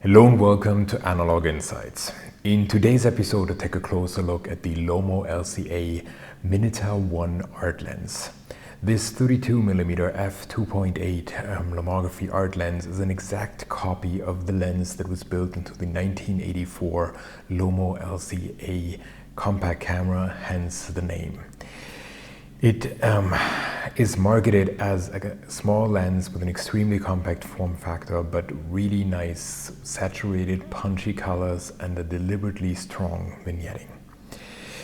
Hello and welcome to Analog Insights. In today's episode, I take a closer look at the Lomo LC-A Minitar-1 art lens. This 32mm f2.8 Lomography Art lens is an exact copy of the lens that was built into the 1984 Lomo LC-A compact camera, hence the name. It is marketed as a small lens with an extremely compact form factor, but really nice saturated punchy colors and a deliberately strong vignetting.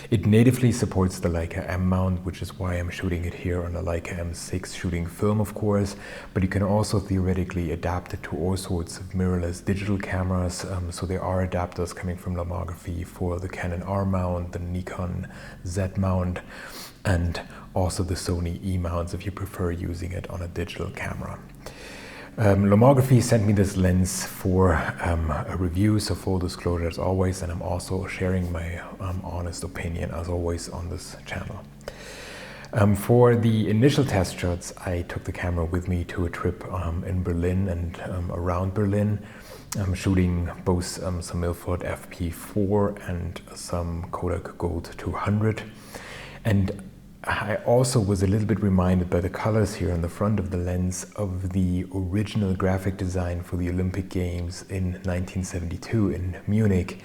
It natively supports the Leica M mount, which is why I'm shooting it here on the Leica M6 shooting film, of course, but you can also theoretically adapt it to all sorts of mirrorless digital cameras. So there are adapters coming from Lomography for the Canon R mount, the Nikon Z mount, and also the Sony E mounts if you prefer using it on a digital camera. Lomography sent me this lens for a review, so full disclosure as always, and I'm also sharing my honest opinion as always on this channel. For the initial test shots, I took the camera with me to a trip in Berlin and around Berlin, shooting both some Ilford FP4 and some Kodak Gold 200. And I also was a little bit reminded by the colors here on the front of the lens of the original graphic design for the Olympic Games in 1972 in Munich.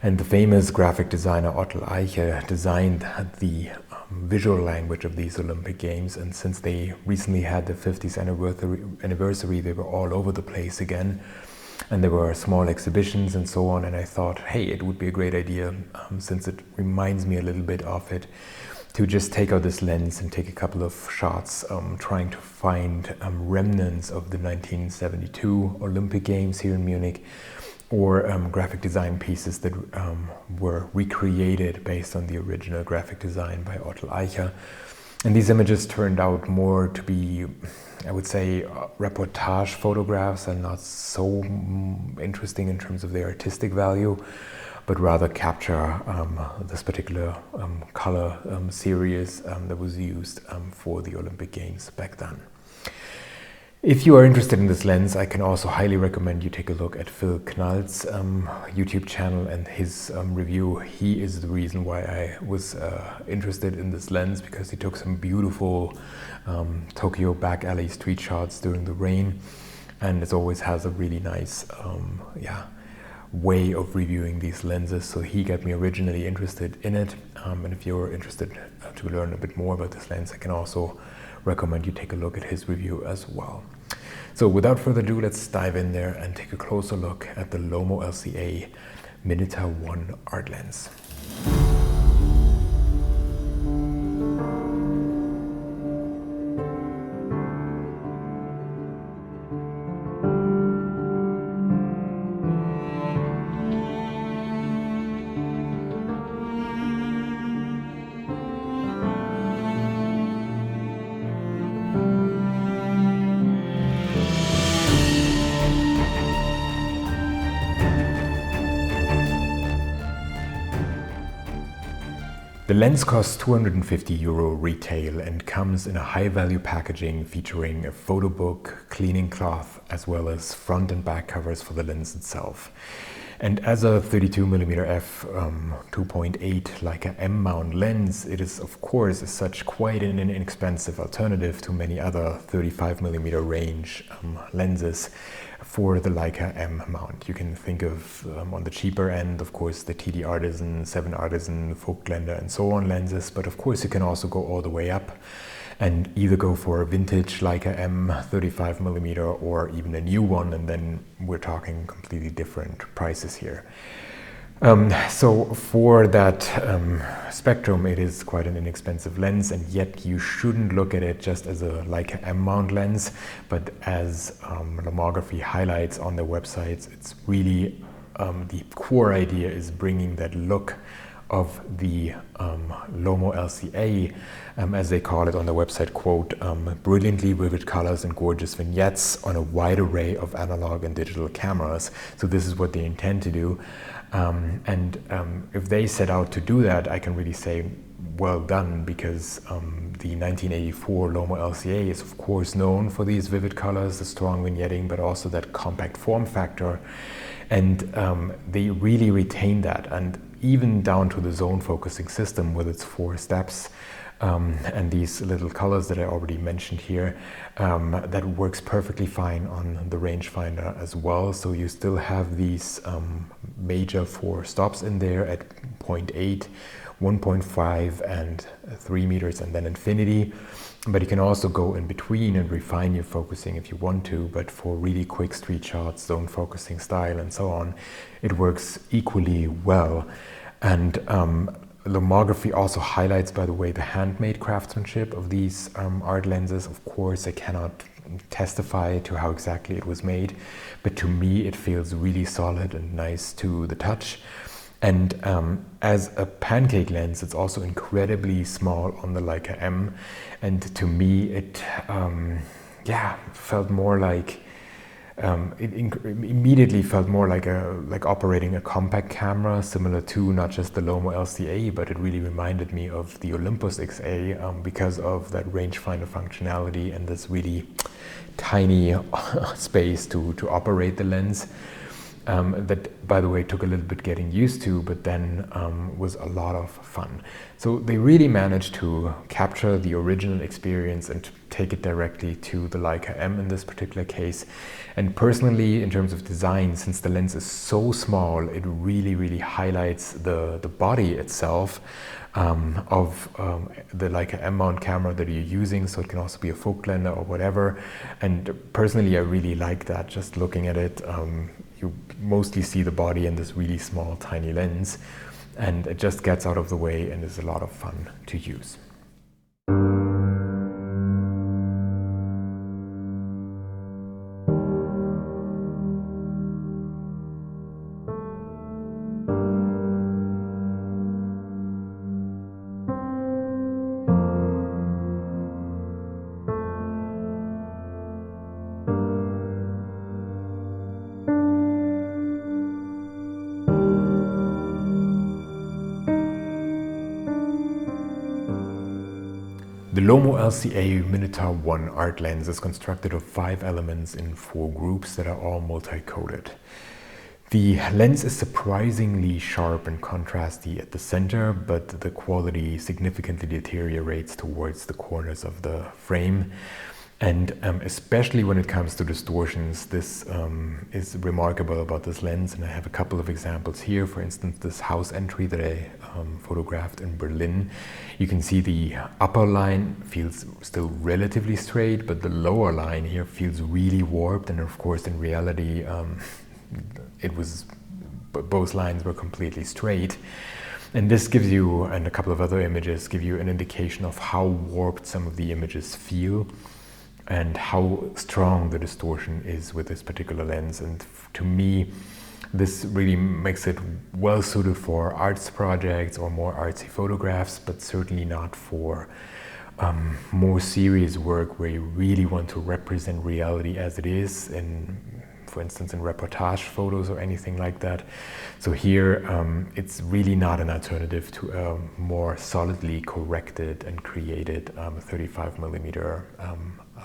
And the famous graphic designer Otl Aicher designed the visual language of these Olympic Games. And since they recently had the 50th anniversary, they were all over the place again. And there were small exhibitions and so on. And I thought, hey, it would be a great idea, since it reminds me a little bit of it, to just take out this lens and take a couple of shots trying to find remnants of the 1972 Olympic Games here in Munich, or graphic design pieces that were recreated based on the original graphic design by Otl Aicher. And these images turned out more to be, I would say, reportage photographs, and not so interesting in terms of their artistic value, but rather capture this particular color series that was used for the Olympic Games back then. If you are interested in this lens, I can also highly recommend you take a look at Phil Knall's YouTube channel and his review. He is the reason why I was interested in this lens, because he took some beautiful Tokyo back alley street shots during the rain, and it always has a really nice way of reviewing these lenses. So he got me originally interested in it, and if you're interested to learn a bit more about this lens, I can also recommend you take a look at his review as well. So without further ado, let's dive in there and take a closer look at the Lomo LC-A Minitar-1 art lens. The lens costs €250 retail and comes in a high-value packaging featuring a photo book, cleaning cloth, as well as front and back covers for the lens itself. And as a 32mm f2.8 Leica M mount lens, it is of course as such quite an inexpensive alternative to many other 35mm range lenses for the Leica M mount. You can think of on the cheaper end, of course, the TD Artisan, 7 Artisan, Vogtländer and so on lenses, but of course you can also go all the way up and either go for a vintage Leica M 35mm or even a new one, and then we're talking completely different prices here. So for that spectrum, it is quite an inexpensive lens, and yet you shouldn't look at it just as a Leica M mount lens, but as Lomography highlights on their websites, it's really the core idea is bringing that look of the Lomo LC-A, as they call it on their website, quote, brilliantly vivid colors and gorgeous vignettes on a wide array of analog and digital cameras. So this is what they intend to do. If they set out to do that, I can really say well done, because the 1984 Lomo LC-A is of course known for these vivid colors, the strong vignetting, but also that compact form factor. And they really retain that, and even down to the zone focusing system with its 4 steps. And these little colors that I already mentioned here, that works perfectly fine on the rangefinder as well. So you still have these major 4 stops in there at 0.8, 1.5 and 3 meters, and then infinity. But you can also go in between and refine your focusing if you want to, but for really quick street shots, zone focusing style and so on, it works equally well. And Lomography also highlights, by the way, the handmade craftsmanship of these art lenses. Of course, I cannot testify to how exactly it was made, but to me it feels really solid and nice to the touch. And as a pancake lens, it's also incredibly small on the Leica M, and to me it felt more like it immediately felt more like operating a compact camera, similar to not just the Lomo LC-A, but it really reminded me of the Olympus XA because of that rangefinder functionality and this really tiny space to operate the lens. That, by the way, took a little bit getting used to, but then was a lot of fun. So they really managed to capture the original experience and to take it directly to the Leica M in this particular case. And personally, in terms of design, since the lens is so small, it really highlights the body itself of the Leica M mount camera that you're using. So it can also be a Vogtländer or whatever. And personally, I really like that. Just looking at it, you mostly see the body in this really small, tiny lens, and it just gets out of the way and is a lot of fun to use. The Lomo LC-A Minitar-1 art lens is constructed of 5 elements in 4 groups that are all multi-coated. The lens is surprisingly sharp and contrasty at the center, but the quality significantly deteriorates towards the corners of the frame. And especially when it comes to distortions, this is remarkable about this lens, and I have a couple of examples here. For instance, this house entry that I photographed in Berlin. You can see the upper line feels still relatively straight, but the lower line here feels really warped, and of course in reality both lines were completely straight. And this gives you, and a couple of other images, give you an indication of how warped some of the images feel and how strong the distortion is with this particular lens. And to me, this really makes it well suited for arts projects or more artsy photographs, but certainly not for more serious work where you really want to represent reality as it is, for instance in reportage photos or anything like that. So here it's really not an alternative to a more solidly corrected and created 35mm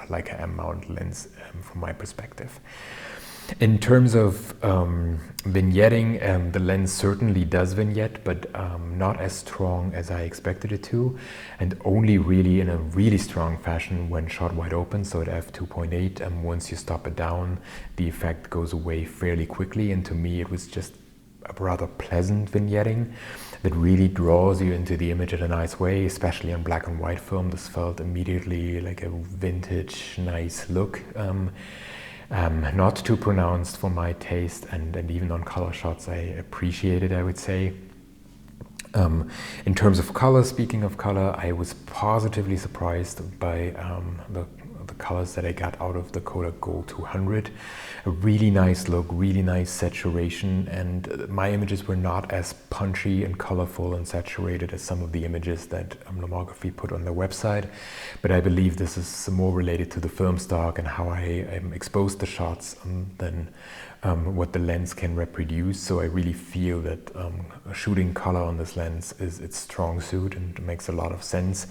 Leica M mount lens from my perspective. In terms of vignetting, the lens certainly does vignette, but not as strong as I expected it to, and only really in a really strong fashion when shot wide open, so at f2.8, and once you stop it down, the effect goes away fairly quickly, and to me it was just a rather pleasant vignetting that really draws you into the image in a nice way, especially on black and white film. This felt immediately like a vintage, nice look. Not too pronounced for my taste, and even on color shots I appreciate it, I would say. In terms of color, speaking of color, I was positively surprised by the colors that I got out of the Kodak Gold 200. A really nice look, really nice saturation, and my images were not as punchy and colorful and saturated as some of the images that Lomography put on their website, but I believe this is more related to the film stock and how I exposed the shots than what the lens can reproduce. So I really feel that shooting color on this lens is its strong suit and makes a lot of sense.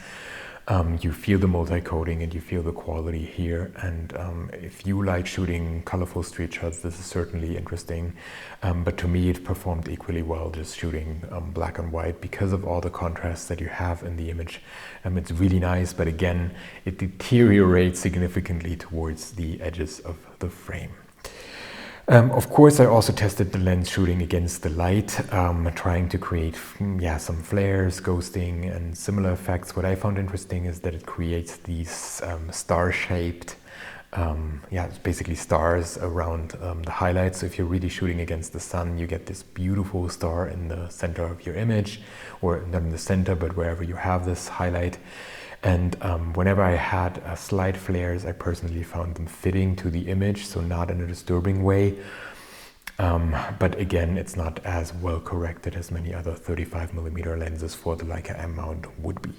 You feel the multi-coating and you feel the quality here. And if you like shooting colorful street shots, this is certainly interesting. But to me, it performed equally well just shooting black and white because of all the contrast that you have in the image. It's really nice, but again, it deteriorates significantly towards the edges of the frame. Of course, I also tested the lens shooting against the light, trying to create some flares, ghosting, and similar effects. What I found interesting is that it creates these star-shaped, it's basically stars around the highlights. So if you're really shooting against the sun, you get this beautiful star in the center of your image, or not in the center, but wherever you have this highlight. And whenever I had slight flares, I personally found them fitting to the image, so not in a disturbing way. But again, it's not as well corrected as many other 35mm lenses for the Leica M mount would be.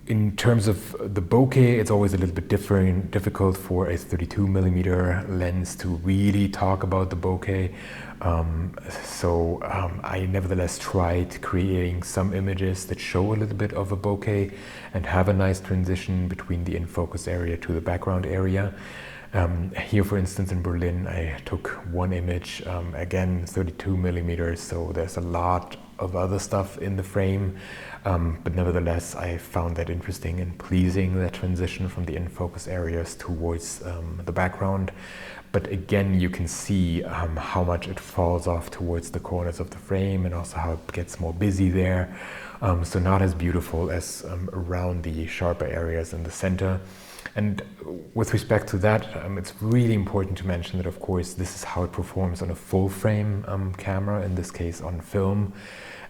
In terms of the bokeh, it's always a little bit difficult for a 32mm lens to really talk about the bokeh. I nevertheless tried creating some images that show a little bit of a bokeh and have a nice transition between the in-focus area to the background area. Here, for instance, in Berlin, I took one image, again 32mm, so there's a lot of other stuff in the frame, but nevertheless I found that interesting and pleasing, that transition from the in-focus areas towards the background. But again, you can see how much it falls off towards the corners of the frame, and also how it gets more busy there. So not as beautiful as around the sharper areas in the center. And with respect to that, it's really important to mention that, of course, this is how it performs on a full frame camera, in this case on film,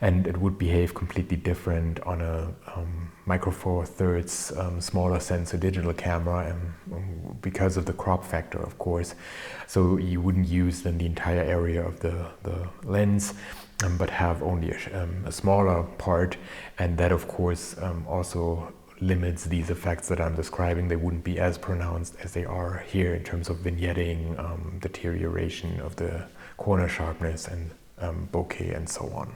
and it would behave completely different on a micro four thirds smaller sensor digital camera, because of the crop factor, of course. So you wouldn't use then the entire area of the lens, but have only a smaller part, and that, of course, also limits these effects that I'm describing. They wouldn't be as pronounced as they are here in terms of vignetting, deterioration of the corner sharpness, and bokeh, and so on.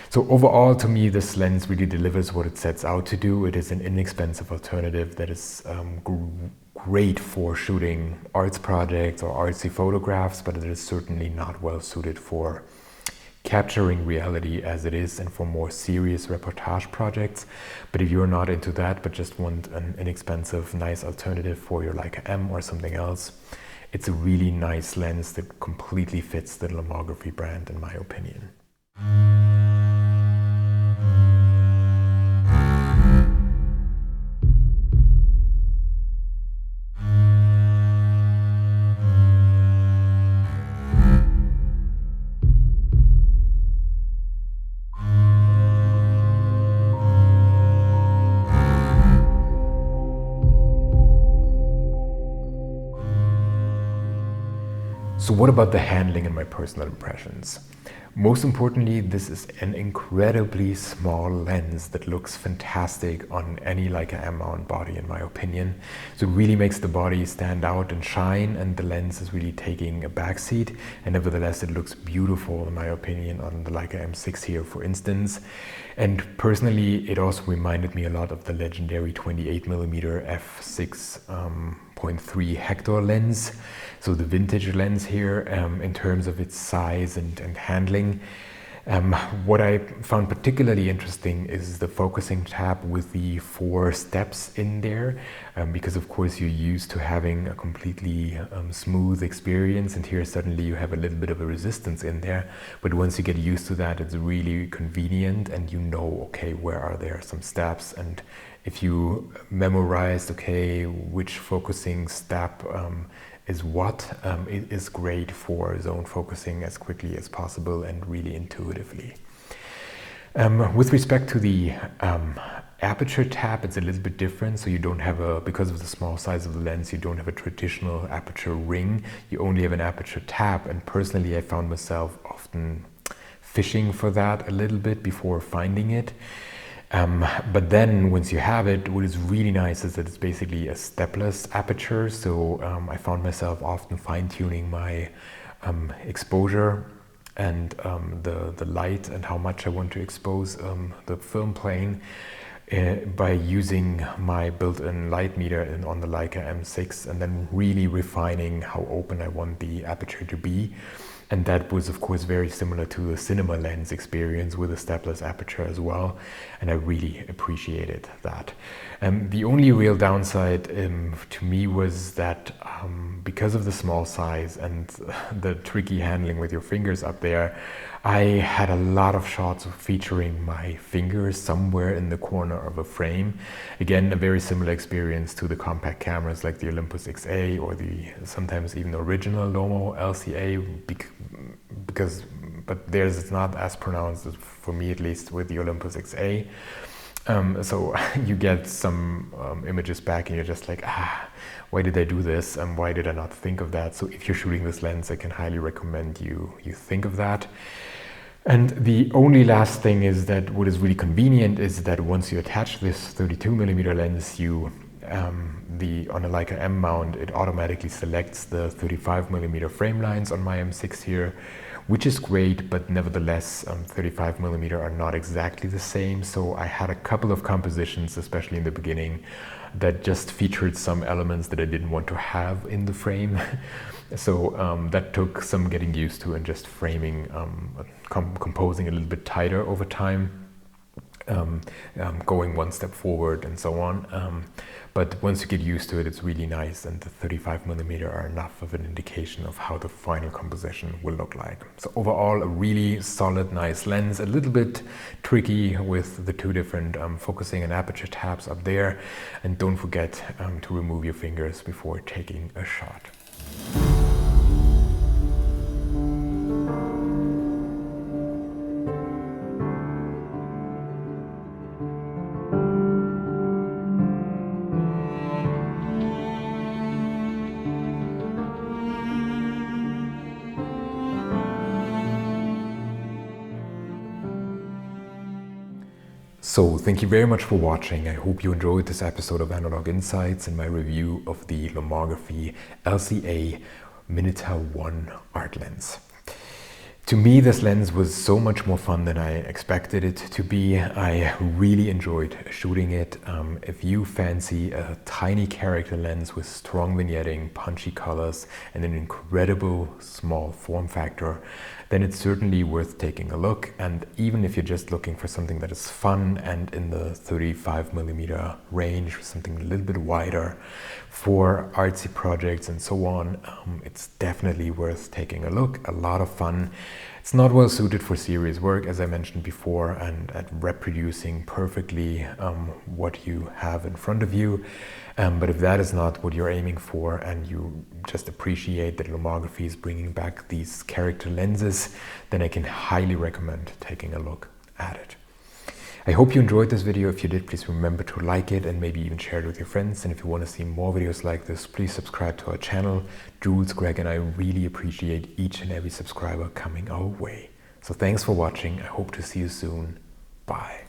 So overall, to me, this lens really delivers what it sets out to do. It is an inexpensive alternative that is great for shooting arts projects or artsy photographs, but it is certainly not well suited for capturing reality as it is and for more serious reportage projects. But if you're not into that, but just want an inexpensive, nice alternative for your Leica M or something else, it's a really nice lens that completely fits the Lomography brand, in my opinion. So what about the handling and my personal impressions? Most importantly, this is an incredibly small lens that looks fantastic on any Leica M mount body, in my opinion. So it really makes the body stand out and shine, and the lens is really taking a backseat, and nevertheless it looks beautiful, in my opinion, on the Leica M6 here, for instance. And personally, it also reminded me a lot of the legendary 28mm f6.3 Hector lens. So the vintage lens here, in terms of its size and handling. What I found particularly interesting is the focusing tab with the 4 steps in there, because of course you're used to having a completely smooth experience, and here suddenly you have a little bit of a resistance in there. But once you get used to that, it's really convenient, and you know, okay, where are there some steps, and if you memorized, okay, which focusing step is what, it is great for zone focusing as quickly as possible and really intuitively. With respect to the aperture tab, it's a little bit different. So you don't have because of the small size of the lens, you don't have a traditional aperture ring. You only have an aperture tab. And personally, I found myself often fishing for that a little bit before finding it. But then once you have it, what is really nice is that it's basically a stepless aperture. So I found myself often fine-tuning my exposure and the light and how much I want to expose the film plane by using my built-in light meter on the Leica M6, and then really refining how open I want the aperture to be. And that was of course very similar to the cinema lens experience with a stepless aperture as well, and I really appreciated that. The only real downside to me was that because of the small size and the tricky handling with your fingers up there, I had a lot of shots featuring my fingers somewhere in the corner of a frame. Again, a very similar experience to the compact cameras like the Olympus XA or the sometimes even original Lomo LC-A, but theirs is not as pronounced, for me at least, with the Olympus XA. So you get some images back and you're just like, why did I do this? And why did I not think of that? So if you're shooting this lens, I can highly recommend you think of that. And the only last thing is that what is really convenient is that once you attach this 32mm lens, on a Leica M mount, it automatically selects the 35mm frame lines on my M6 here, which is great, but nevertheless 35mm are not exactly the same. So I had a couple of compositions, especially in the beginning, that just featured some elements that I didn't want to have in the frame. So that took some getting used to and just framing, composing a little bit tighter over time, going one step forward and so on. But once you get used to it, it's really nice, and the 35mm are enough of an indication of how the final composition will look like. So overall, a really solid, nice lens, a little bit tricky with the two different focusing and aperture tabs up there. And don't forget to remove your fingers before taking a shot. So thank you very much for watching. I hope you enjoyed this episode of Analog Insights and my review of the Lomography LC-A Minitar-1 art lens. To me, this lens was so much more fun than I expected it to be. I really enjoyed shooting it. If you fancy a tiny character lens with strong vignetting, punchy colors, and an incredible small form factor, then it's certainly worth taking a look. And even if you're just looking for something that is fun and in the 35mm range, something a little bit wider for artsy projects and so on, it's definitely worth taking a look. A lot of fun. It's not well suited for serious work, as I mentioned before, and at reproducing perfectly what you have in front of you. But if that is not what you're aiming for, and you just appreciate that Lomography is bringing back these character lenses, then I can highly recommend taking a look at it. I hope you enjoyed this video. If you did, please remember to like it and maybe even share it with your friends. And if you want to see more videos like this, please subscribe to our channel. Jules, Greg, and I really appreciate each and every subscriber coming our way. So thanks for watching. I hope to see you soon. Bye.